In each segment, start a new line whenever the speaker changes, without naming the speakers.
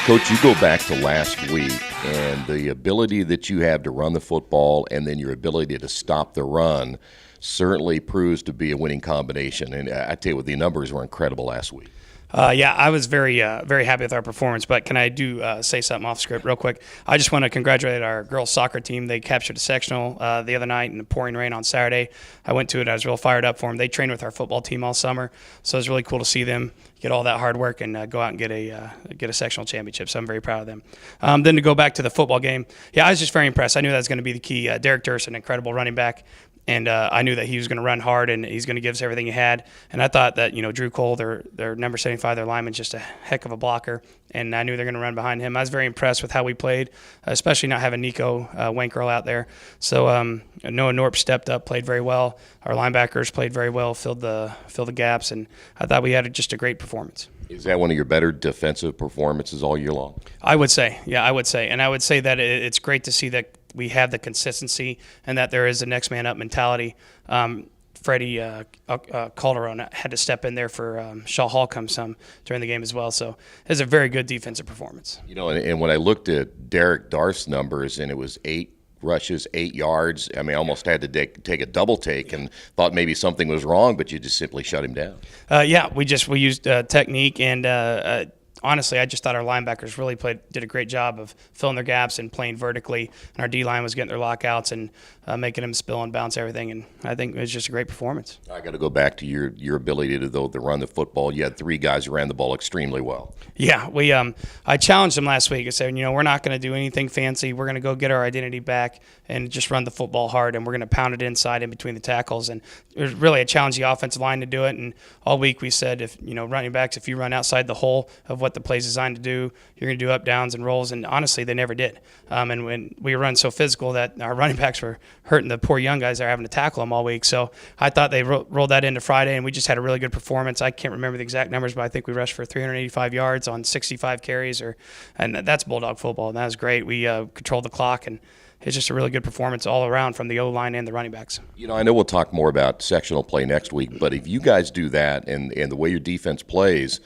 Coach, you go back to last week, and the ability that you have to run the football and then your ability to stop the run certainly proves to be a winning combination. And I tell you what, the numbers were incredible last week.
Yeah, I was very happy with our performance, but can I say something off script real quick? I just want to congratulate our girls soccer team. They captured a sectional the other night in the pouring rain on Saturday. I went to it. I was real fired up for them. They trained with our football team all summer, so it was really cool to see them get all that hard work and go out and get a sectional championship, so I'm very proud of them. Then to go back to the football game, yeah, I was just very impressed. I knew that was going to be the key. Derek Durst, an incredible running back. And I knew that he was going to run hard and he's going to give us everything he had. And I thought that, Drew Cole, their number 75, their lineman, just a heck of a blocker. And I knew they're going to run behind him. I was very impressed with how we played, especially not having Nico Wankerl out there. So Noah Norp stepped up, played very well. Our linebackers played very well, filled the gaps, and I thought we had just a great performance.
Is that one of your better defensive performances all year long?
I would say, yeah, I would say. And I would say that it's great to see that we have the consistency and that there is a next man up mentality. Freddie Calderon had to step in there for Shaw Holcomb some during the game as well. So it was a very good defensive performance.
And when I looked at Derek Darst's numbers, and it was 8 rushes, 8 yards, I mean, I almost had to take a double take and thought maybe something was wrong, but you just simply shut him down.
Yeah, we used technique and honestly, I just thought our linebackers really did a great job of filling their gaps and playing vertically, and our D-line was getting their lockouts and making them spill and bounce everything, and I think it was just a great performance.
I got to go back to your ability to run the football. You had 3 guys who ran the ball extremely well.
Yeah, I challenged them last week. I said, we're not going to do anything fancy. We're going to go get our identity back and just run the football hard, and we're going to pound it inside in between the tackles. And it was really a challenge the offensive line to do it. And all week we said, if running backs, if you run outside the hole of what the play's designed to do, you're going to do up, downs, and rolls. And honestly, they never did. And when we run so physical that our running backs were hurting the poor young guys that are having to tackle them all week. So I thought they rolled that into Friday, and we just had a really good performance. I can't remember the exact numbers, but I think we rushed for 385 yards on 65 carries, and that's Bulldog football, and that was great. We controlled the clock, and it's just a really good performance all around from the O-line and the running backs.
I know we'll talk more about sectional play next week, but if you guys do that and the way your defense plays,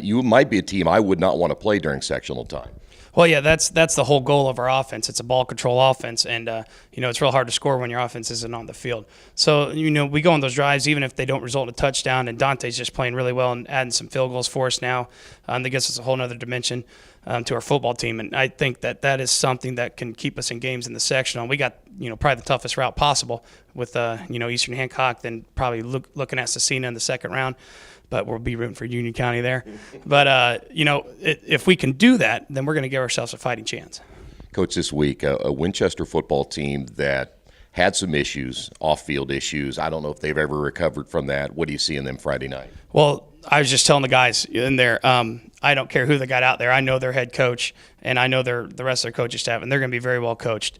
you might be a team I would not want to play during sectional time.
Well, yeah, that's the whole goal of our offense. It's a ball control offense, and it's real hard to score when your offense isn't on the field. So we go on those drives, even if they don't result in a touchdown, and Dante's just playing really well and adding some field goals for us now. That gives us a whole other dimension to our football team, and I think that is something that can keep us in games in the sectional. We got probably the toughest route possible with Eastern Hancock, then probably looking at Cecina in the second round. But we'll be rooting for Union County there. But, if we can do that, then we're going to give ourselves a fighting chance.
Coach, this week, a Winchester football team that had some issues, off-field issues. I don't know if they've ever recovered from that. What do you see in them Friday night?
Well, I was just telling the guys in there, I don't care who they got out there. I know their head coach, and I know the rest of their coaching staff, and they're going to be very well coached.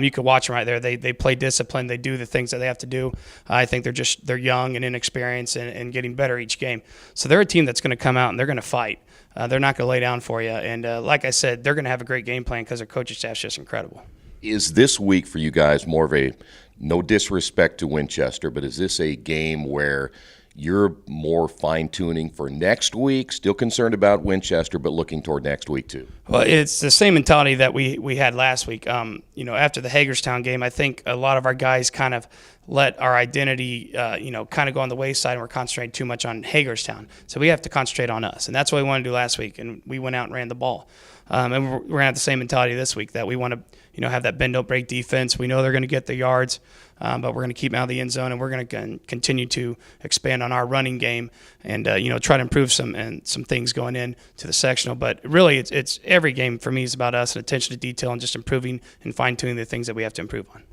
You can watch them right there. They play discipline. They do the things that they have to do. I think they're young and inexperienced and getting better each game. So they're a team that's going to come out and they're going to fight. They're not going to lay down for you. And like I said, they're going to have a great game plan because their coaching staff's just incredible.
Is this week for you guys more of a, no disrespect to Winchester, but is this a game where you're more fine-tuning for next week, still concerned about Winchester, but looking toward next week too?
Well, it's the same mentality that we had last week. After the Hagerstown game, I think a lot of our guys kind of let our identity, kind of go on the wayside, and we're concentrating too much on Hagerstown. So we have to concentrate on us, and that's what we want to do last week, and we went out and ran the ball. And we're going to have the same mentality this week, that we want to have that bend, don't break defense. We know they're going to get the yards, but we're going to keep them out of the end zone, and we're going to continue to expand on our running game and try to improve some things going into the sectional. But really, it's every game for me is about us and attention to detail and just improving and fine-tuning the things that we have to improve on.